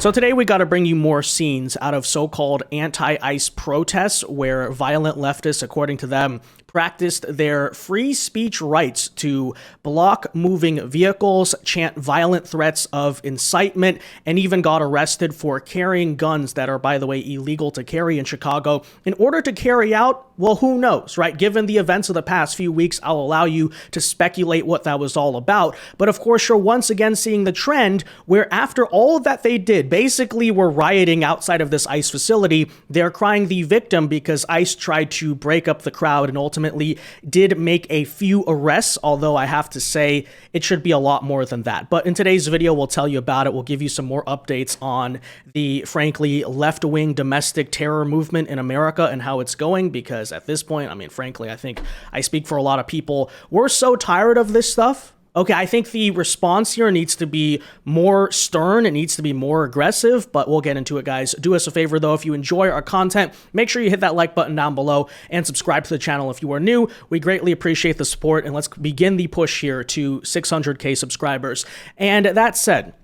So today we got to bring you more scenes out of so-called anti-ICE protests where violent leftists, according to them, practiced their free speech rights to block moving vehicles, chant violent threats of incitement, and even got arrested for carrying guns that are, by the way, illegal to carry in Chicago in order to carry out, well, who knows, right? Given the events of the past few weeks, I'll allow you to speculate what that was all about. But of course, you're once again seeing the trend where after all that they did, basically were rioting outside of this ICE facility, they're crying the victim because ICE tried to break up the crowd and ultimately did make a few arrests, although I have to say it should be a lot more than that. But in today's video, we'll tell you about it. We'll give you some more updates on the, frankly, left-wing domestic terror movement in America and how it's going, because at this point, I mean, frankly, I think I speak for a lot of people. We're so tired of this stuff. Okay, I think the response here needs to be more stern. It needs to be more aggressive, but we'll get into it, guys. Do us a favor, though. If you enjoy our content, make sure you hit that like button down below and subscribe to the channel if you are new. We greatly appreciate the support, and let's begin the push here to 600K subscribers. And that said,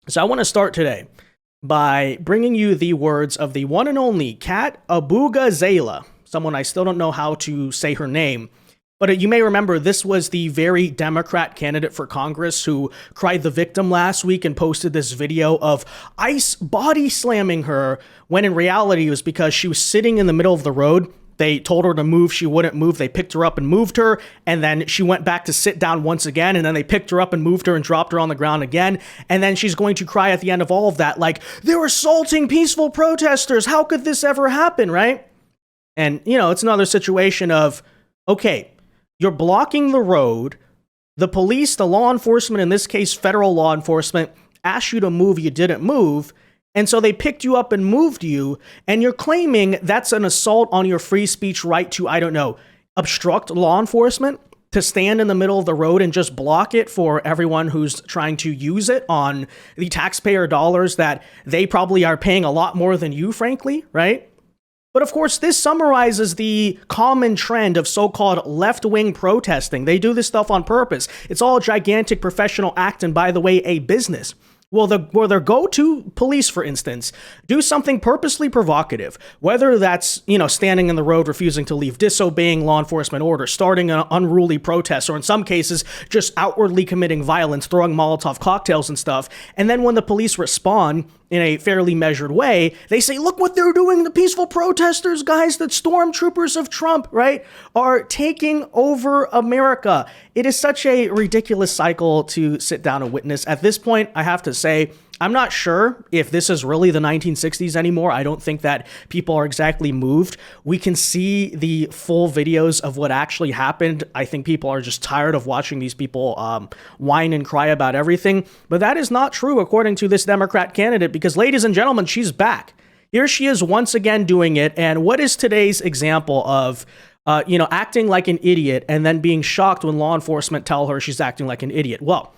so I want to start today by bringing you the words of the one and only Kat Abughazaleh, someone I still don't know how to say her name. But you may remember this was the very Democrat candidate for Congress who cried the victim last week and posted this video of ICE body slamming her, when in reality it was because she was sitting in the middle of the road. They told her to move, she wouldn't move, they picked her up and moved her, and then she went back to sit down once again, and then they picked her up and moved her and dropped her on the ground again, and then she's going to cry at the end of all of that like, they're assaulting peaceful protesters, how could this ever happen, right? And, you know, it's another situation of, okay, you're blocking the road. The police, the law enforcement, in this case, federal law enforcement, asked you to move, you didn't move. And so they picked you up and moved you. And you're claiming that's an assault on your free speech right to, I don't know, obstruct law enforcement, to stand in the middle of the road and just block it for everyone who's trying to use it on the taxpayer dollars that they probably are paying a lot more than you, frankly, right? But of course, this summarizes the common trend of so-called left-wing protesting. They do this stuff on purpose. It's all a gigantic professional act, and by the way, a business. Will their go-to police, for instance, do something purposely provocative, whether that's, you know, standing in the road, refusing to leave, disobeying law enforcement orders, starting an unruly protest, or in some cases, just outwardly committing violence, throwing Molotov cocktails and stuff. And then when the police respond in a fairly measured way, they say, look what they're doing. The peaceful protesters, guys, the stormtroopers of Trump, right, are taking over America. It is such a ridiculous cycle to sit down and witness. At this point, I have to say, I'm not sure if this is really the 1960s anymore. I don't think that people are exactly moved. We can see the full videos of what actually happened. I think people are just tired of watching these people whine and cry about everything. But that is not true, according to this Democrat candidate, because, ladies and gentlemen, she's back. Here she is once again doing it. And what is today's example of acting like an idiot and then being shocked when law enforcement tell her she's acting like an idiot? Well,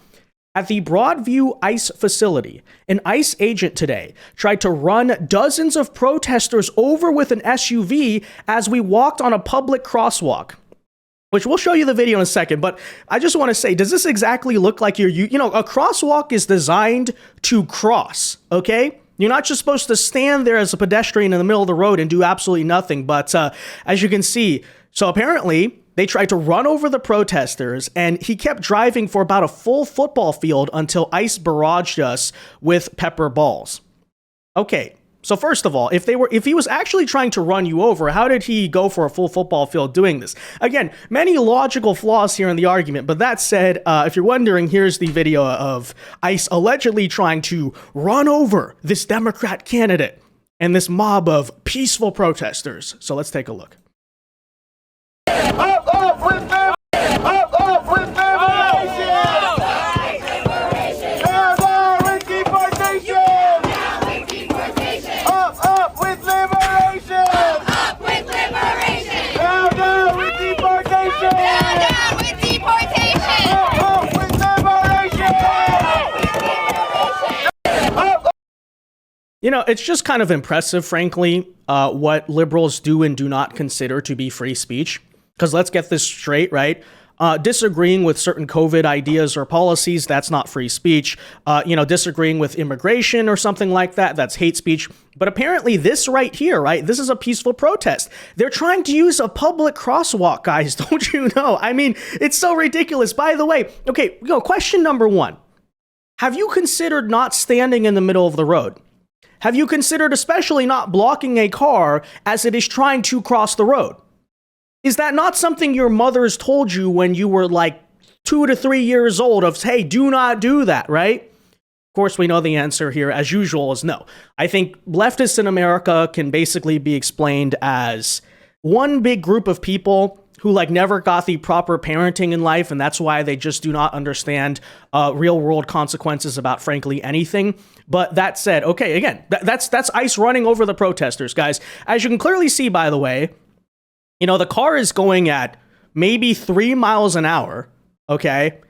at the Broadview ICE facility, an ICE agent today tried to run dozens of protesters over with an SUV as we walked on a public crosswalk, which we'll show you the video in a second. But I just want to say, does this exactly look like a crosswalk is designed to cross, okay? You're not just supposed to stand there as a pedestrian in the middle of the road and do absolutely nothing. But as you can see, so apparently they tried to run over the protesters, and he kept driving for about a full football field until ICE barraged us with pepper balls. Okay, so first of all, if he was actually trying to run you over, how did he go for a full football field doing this? Again, many logical flaws here in the argument, but that said, if you're wondering, here's the video of ICE allegedly trying to run over this Democrat candidate and this mob of peaceful protesters. So let's take a look. Up with them! Up with liberation! Down, down with deportation! Down with deportation! Up with liberation! Up with liberation! Down with deportation! Down with deportation! Up with liberation! You know, it's just kind of impressive, frankly, what liberals do and do not consider to be free speech. Because let's get this straight, right? Disagreeing with certain COVID ideas or policies, that's not free speech. Disagreeing with immigration or something like that, that's hate speech. But apparently this right here, right, this is a peaceful protest. They're trying to use a public crosswalk, guys, don't you know? I mean, it's so ridiculous. By the way, okay, question number one. Have you considered not standing in the middle of the road? Have you considered especially not blocking a car as it is trying to cross the road? Is that not something your mothers told you when you were like 2 to 3 years old of, hey, do not do that, right? Of course, we know the answer here, as usual, is no. I think leftists in America can basically be explained as one big group of people who like never got the proper parenting in life, and that's why they just do not understand real world consequences about frankly anything. But that said, okay, again, that's ICE running over the protesters, guys. As you can clearly see, by the way, the car is going at maybe 3 miles an hour, okay?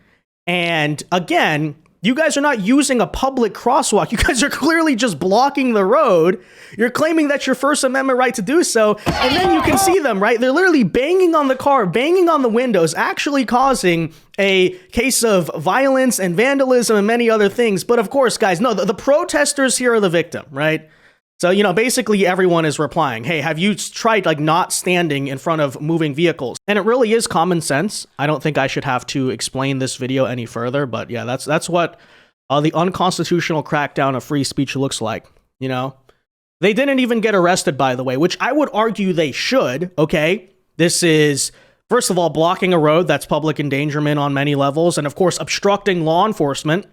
And again, you guys are not using a public crosswalk. You guys are clearly just blocking the road. You're claiming that's your First Amendment right to do so. And then you can see them, right? They're literally banging on the car, banging on the windows, actually causing a case of violence and vandalism and many other things. But of course, guys, no, the protesters here are the victim, right? So, basically everyone is replying, hey, have you tried like not standing in front of moving vehicles? And it really is common sense. I don't think I should have to explain this video any further, but yeah, that's what the unconstitutional crackdown of free speech looks like, They didn't even get arrested, by the way, which I would argue they should, okay? This is, first of all, blocking a road. That's public endangerment on many levels. And of course, obstructing law enforcement.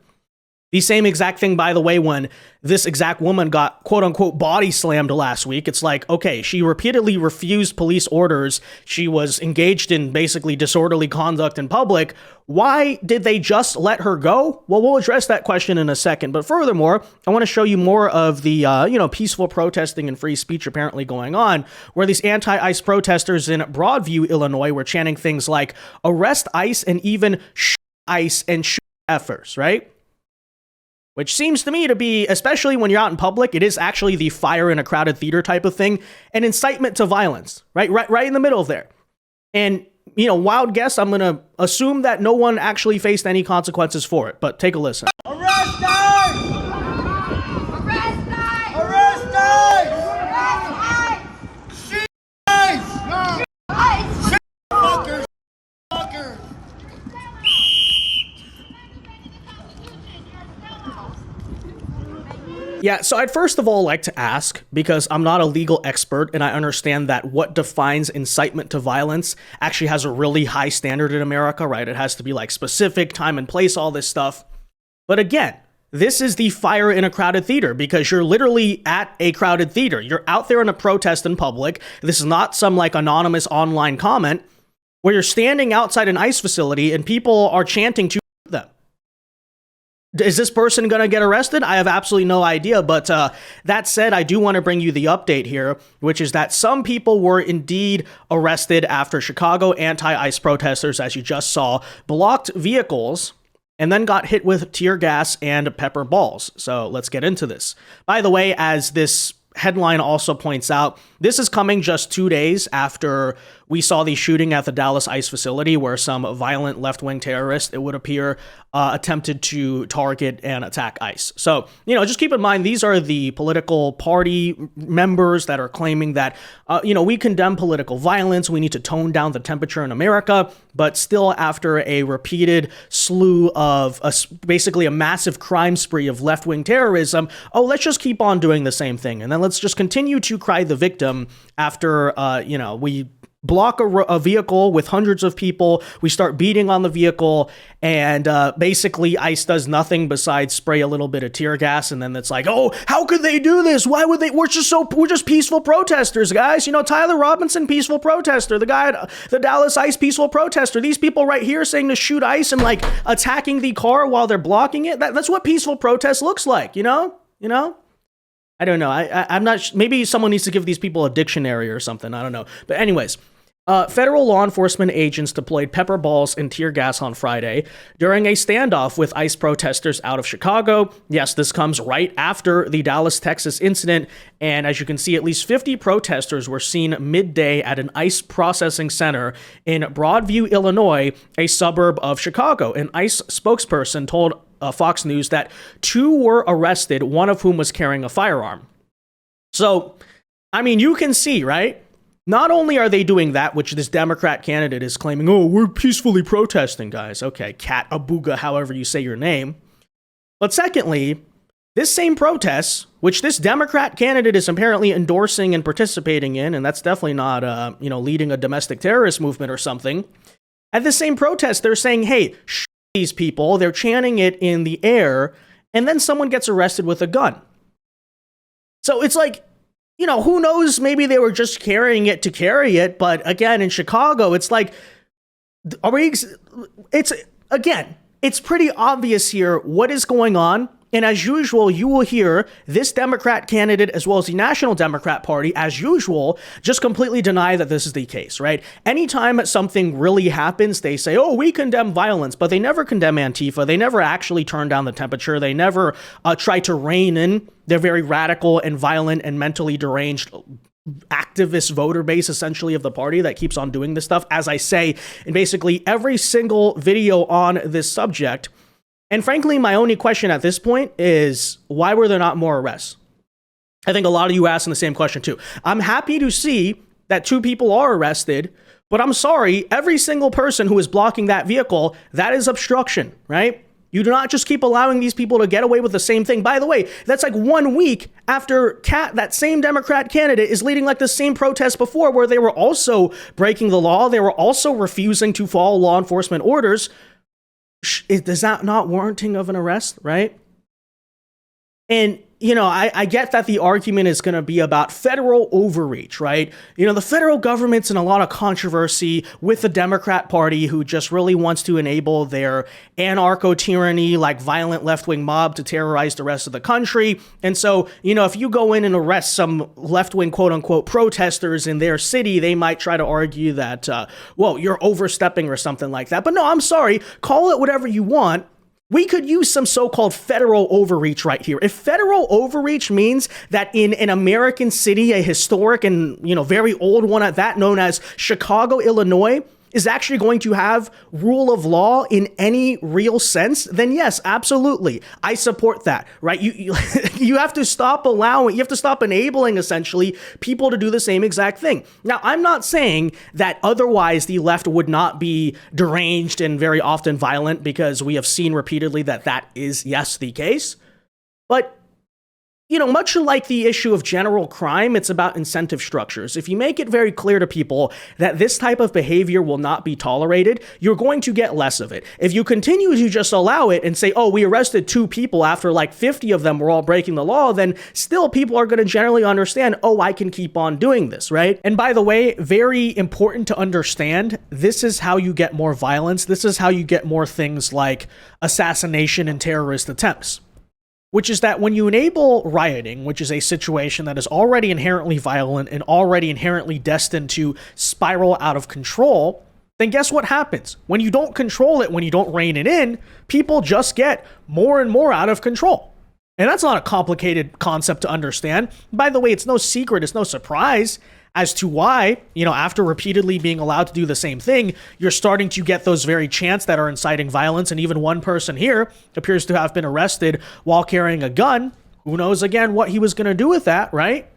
The same exact thing, by the way, when this exact woman got quote unquote body slammed last week. It's like, okay, she repeatedly refused police orders. She was engaged in basically disorderly conduct in public. Why did they just let her go? Well, we'll address that question in a second. But furthermore, I want to show you more of the, peaceful protesting and free speech apparently going on, where these anti-ICE protesters in Broadview, Illinois, were chanting things like arrest ICE and even shoot ICE and shoot effers, right? Which seems to me to be, especially when you're out in public, it is actually the fire in a crowded theater type of thing, an incitement to violence, right in the middle of there. And, wild guess, I'm going to assume that no one actually faced any consequences for it, but take a listen. Arrest ICE! Arrest ICE! Arrest ICE! Arrest ICE! Shoot ICE! ICE! Fuckers! Fuckers! Yeah, so I'd first of all like to ask, because I'm not a legal expert and I understand that what defines incitement to violence actually has a really high standard in America, right? It has to be like specific, time and place, all this stuff. But again, this is the fire in a crowded theater because you're literally at a crowded theater. You're out there in a protest in public. This is not some like anonymous online comment where you're standing outside an ICE facility and people are chanting to them. Is this person going to get arrested? I have absolutely no idea. But that said, I do want to bring you the update here, which is that some people were indeed arrested after Chicago anti-ICE protesters, as you just saw, blocked vehicles and then got hit with tear gas and pepper balls. So let's get into this. By the way, as this headline also points out, this is coming just 2 days after we saw the shooting at the Dallas ICE facility where some violent left-wing terrorist, it would appear, attempted to target and attack ICE. So, just keep in mind, these are the political party members that are claiming that, we condemn political violence, we need to tone down the temperature in America, but still after a repeated slew of basically a massive crime spree of left-wing terrorism, let's just keep on doing the same thing. And then let's just continue to cry the victim after, we block a vehicle with hundreds of people. We start beating on the vehicle, and basically ICE does nothing besides spray a little bit of tear gas. And then it's like, oh, how could they do this? Why would they? We're just peaceful protesters, guys. Tyler Robinson, peaceful protester. The guy at the Dallas ICE, peaceful protester. These people right here saying to shoot ICE and like attacking the car while they're blocking it. That's what peaceful protest looks like. I don't know. I'm not. Maybe someone needs to give these people a dictionary or something. I don't know. But anyways, Federal law enforcement agents deployed pepper balls and tear gas on Friday during a standoff with ICE protesters out of Chicago. Yes, this comes right after the Dallas, Texas incident. And as you can see, at least 50 protesters were seen midday at an ICE processing center in Broadview, Illinois, a suburb of Chicago. An ICE spokesperson told Fox News that 2 were arrested, one of whom was carrying a firearm. So, I mean, you can see, right? Not only are they doing that, which this Democrat candidate is claiming, oh, we're peacefully protesting, guys. Okay, Kat Abughazaleh, however you say your name. But secondly, this same protest, which this Democrat candidate is apparently endorsing and participating in, and that's definitely not, leading a domestic terrorist movement or something. At the same protest, they're saying, hey, these people, they're chanting it in the air, and then someone gets arrested with a gun. So it's like, who knows? Maybe they were just carrying it to carry it. But again, in Chicago, it's like, it's pretty obvious here what is going on. And as usual, you will hear this Democrat candidate, as well as the National Democrat Party, as usual, just completely deny that this is the case, right? Anytime something really happens, they say, oh, we condemn violence, but they never condemn Antifa. They never actually turn down the temperature. They never try to rein in their very radical and violent and mentally deranged activist voter base, essentially, of the party that keeps on doing this stuff, as I say in basically every single video on this subject. And frankly, my only question at this point is, why were there not more arrests? I think a lot of you asking the same question too. I'm happy to see that 2 people are arrested, but I'm sorry, every single person who is blocking that vehicle, that is obstruction, right? You do not just keep allowing these people to get away with the same thing. By the way, that's like 1 week after Kat, that same Democrat candidate, is leading like the same protest before, where they were also breaking the law. They were also refusing to follow law enforcement orders. Is that not warranting of an arrest, right? And, I get that the argument is going to be about federal overreach, right? The federal government's in a lot of controversy with the Democrat Party, who just really wants to enable their anarcho-tyranny, like violent left-wing mob to terrorize the rest of the country. And so, if you go in and arrest some left-wing quote-unquote protesters in their city, they might try to argue that, you're overstepping or something like that. But no, I'm sorry. Call it whatever you want. We could use some so-called federal overreach right here. If federal overreach means that in an American city, a historic and, very old one at that, known as Chicago, Illinois, is actually going to have rule of law in any real sense, then yes, absolutely. I support that, right? You have to stop enabling, essentially, people to do the same exact thing. Now, I'm not saying that otherwise the left would not be deranged and very often violent, because we have seen repeatedly that is, yes, the case. But much like the issue of general crime, it's about incentive structures. If you make it very clear to people that this type of behavior will not be tolerated, you're going to get less of it. If you continue to just allow it and say, oh, we arrested 2 people after like 50 of them were all breaking the law, then still people are going to generally understand, oh, I can keep on doing this, right? And by the way, very important to understand, this is how you get more violence. This is how you get more things like assassination and terrorist attempts. Which is that when you enable rioting, which is a situation that is already inherently violent and already inherently destined to spiral out of control, then guess what happens? When you don't control it, when you don't rein it in, people just get more and more out of control. And that's not a complicated concept to understand. By the way, it's no secret, it's no surprise as to why, after repeatedly being allowed to do the same thing, you're starting to get those very chants that are inciting violence. And even one person here appears to have been arrested while carrying a gun. Who knows, again, what he was going to do with that, right?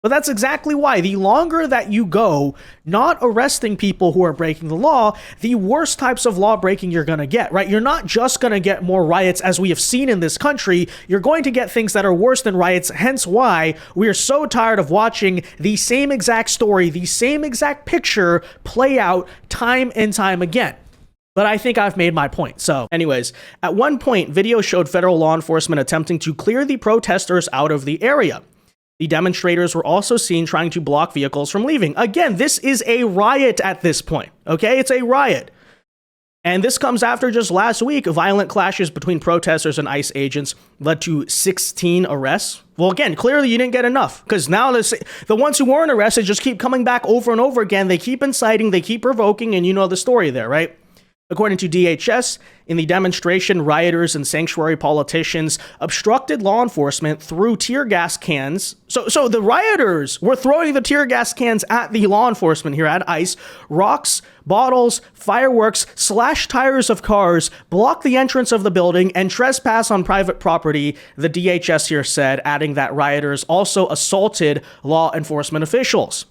But that's exactly why. The longer that you go not arresting people who are breaking the law, the worse types of law breaking you're going to get, right? You're not just going to get more riots as we have seen in this country. You're going to get things that are worse than riots, hence why we are so tired of watching the same exact story, the same exact picture play out time and time again. But I think I've made my point. So anyways, at one point, video showed federal law enforcement attempting to clear the protesters out of the area. The demonstrators were also seen trying to block vehicles from leaving. Again, this is a riot at this point, okay? It's a riot. And this comes after just last week, violent clashes between protesters and ICE agents led to 16 arrests. Well, again, clearly you didn't get enough, because now the ones who weren't arrested just keep coming back over and over again. They keep inciting, they keep provoking, and you know the story there, right? According to DHS, in the demonstration, rioters and sanctuary politicians obstructed law enforcement through tear gas cans. So the rioters were throwing the tear gas cans at the law enforcement here at ICE. Rocks, bottles, fireworks, slashed tires of cars, blocked the entrance of the building, and trespass on private property, the DHS here said, adding that rioters also assaulted law enforcement officials.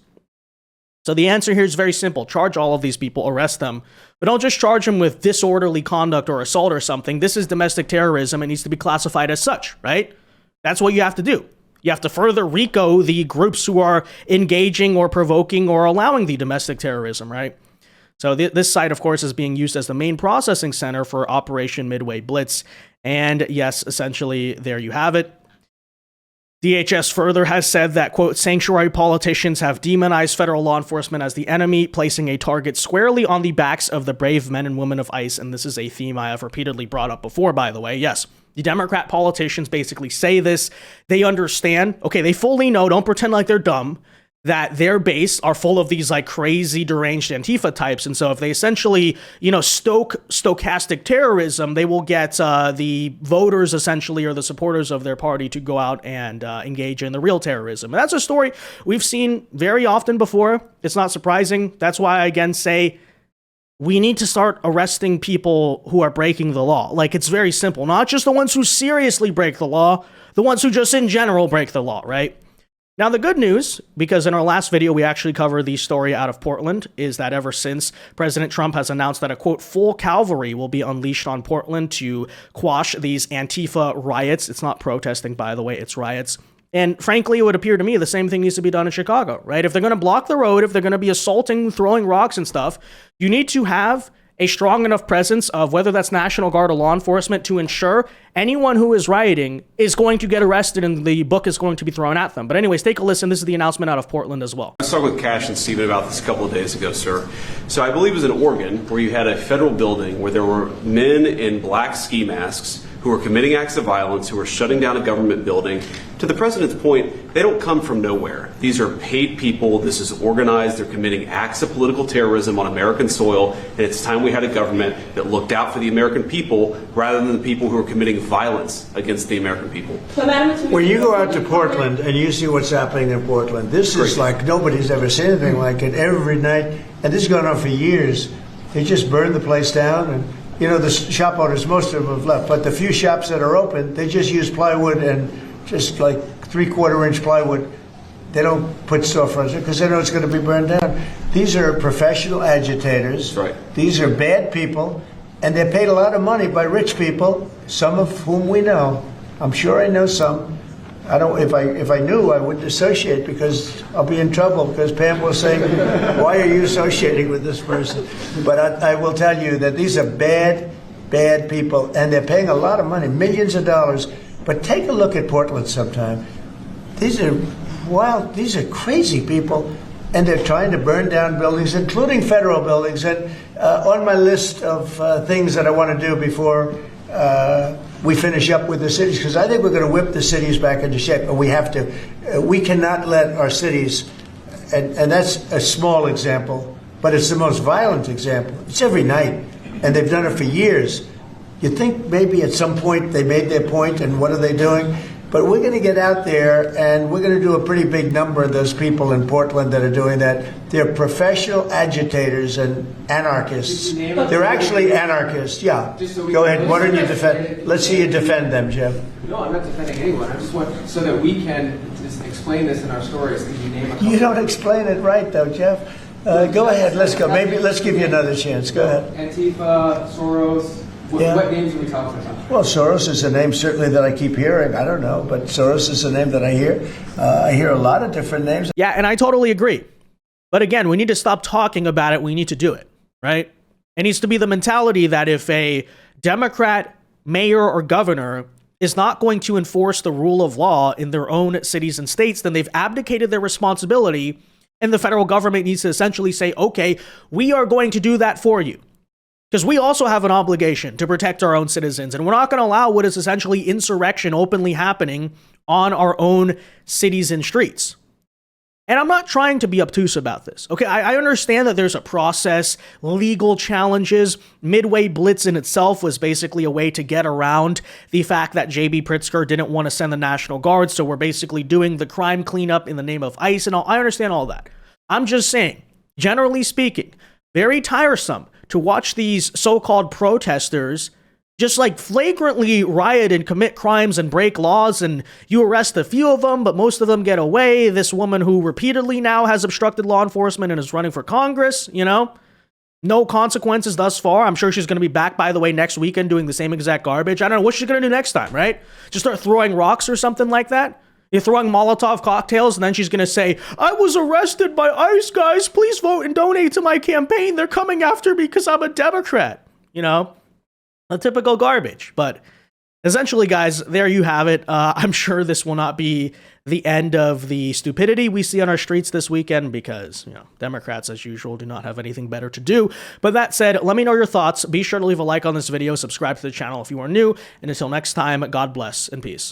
So the answer here is very simple. Charge all of these people, arrest them. But don't just charge them with disorderly conduct or assault or something. This is domestic terrorism. It needs to be classified as such, right? That's what you have to do. You have to further RICO the groups who are engaging or provoking or allowing the domestic terrorism, right? So this site, of course, is being used as the main processing center for Operation Midway Blitz. And yes, essentially, there you have it. DHS further has said that, quote, sanctuary politicians have demonized federal law enforcement as the enemy, placing a target squarely on the backs of the brave men and women of ICE. And this is a theme I have repeatedly brought up before, by the way. Yes, the Democrat politicians basically say this. They understand. Okay, they fully know. Don't pretend like they're dumb. That their base are full of these like crazy deranged Antifa types. And so if they essentially, stoke stochastic terrorism, they will get the voters essentially, or the supporters of their party, to go out and engage in the real terrorism. And that's a story we've seen very often before. It's not surprising. That's why I again say we need to start arresting people who are breaking the law. Like, it's very simple. Not just the ones who seriously break the law, the ones who just in general break the law, right? Now, the good news, because in our last video, we actually covered the story out of Portland, is that ever since President Trump has announced that a, quote, full cavalry will be unleashed on Portland to quash these Antifa riots. It's not protesting, by the way, it's riots. And frankly, it would appear to me the same thing needs to be done in Chicago, right? If they're going to block the road, if they're going to be assaulting, throwing rocks and stuff, you need to have a strong enough presence of whether that's National Guard or law enforcement to ensure anyone who is rioting is going to get arrested and the book is going to be thrown at them. But anyways, take a listen. This is the announcement out of Portland as well. I talked with Cash and Stephen about this a couple of days ago, sir. So I believe it was in Oregon where you had a federal building where there were men in black ski masks who were committing acts of violence, who were shutting down a government building. To the president's point, they don't come from nowhere. These are paid people. This is organized. They're committing acts of political terrorism on American soil. And it's time we had a government that looked out for the American people rather than the people who are committing violence against the American people. When you go out to Portland and you see what's happening in Portland, this is like nobody's ever seen anything like it. Every night, and this has gone on for years. They just burn the place down, and the shop owners, most of them have left, but the few shops that are open, they just use plywood and just like 3/4-inch plywood. They don't put storefronts because they know it's going to be burned down. These are professional agitators. Right. These are bad people, and they're paid a lot of money by rich people, some of whom we know. I'm sure I know some. I don't. If I knew, I wouldn't associate because I'll be in trouble. Because Pam will say, "Why are you associating with this person?" But I will tell you that these are bad people, and they're paying a lot of money, millions of dollars. But take a look at Portland sometime. These are wild. These are crazy people, and they're trying to burn down buildings, including federal buildings. And on my list of things that I want to do before we finish up with the cities, because I think we're going to whip the cities back into shape, and we have to. We cannot let our cities, and that's a small example, but it's the most violent example. It's every night, and they've done it for years. You think maybe at some point they made their point, and what are they doing? But we're going to get out there, and we're going to do a pretty big number of those people in Portland that are doing that. They're professional agitators and anarchists. They're actually anarchists, yeah. Go ahead, why don't you defend? Let's see you defend them, Jeff. No, I'm not defending anyone. I just want, so that we can just explain this in our stories. Could you name a couple? You don't explain it right, though, Jeff. Go ahead, let's go. Maybe let's give you another chance. Go ahead. Antifa, Soros. What names are we talking about? Well, Soros is a name certainly that I keep hearing. I don't know, but Soros is a name that I hear. I hear a lot of different names. Yeah, and I totally agree. But again, we need to stop talking about it. We need to do it, right? It needs to be the mentality that if a Democrat mayor or governor is not going to enforce the rule of law in their own cities and states, then they've abdicated their responsibility, and the federal government needs to essentially say, okay, we are going to do that for you. Because we also have an obligation to protect our own citizens, and we're not going to allow what is essentially insurrection openly happening on our own cities and streets. And I'm not trying to be obtuse about this. Okay, I understand that there's a process, legal challenges. Midway Blitz in itself was basically a way to get around the fact that J.B. Pritzker didn't want to send the National Guard, so we're basically doing the crime cleanup in the name of ICE and all. I understand all that. I'm just saying, generally speaking, very tiresome to watch these so-called protesters just like flagrantly riot and commit crimes and break laws, and you arrest a few of them, but most of them get away. This woman who repeatedly now has obstructed law enforcement and is running for Congress, you know, no consequences thus far. I'm sure she's going to be back, by the way, next weekend doing the same exact garbage. I don't know what she's going to do next time, right? Just start throwing rocks or something like that? You're throwing Molotov cocktails, and then she's going to say, I was arrested by ICE, guys. Please vote and donate to my campaign. They're coming after me because I'm a Democrat, you know? A typical garbage. But essentially, guys, there you have it. I'm sure this will not be the end of the stupidity we see on our streets this weekend because, you know, Democrats, as usual, do not have anything better to do. But that said, let me know your thoughts. Be sure to leave a like on this video, subscribe to the channel if you are new, and until next time, God bless and peace.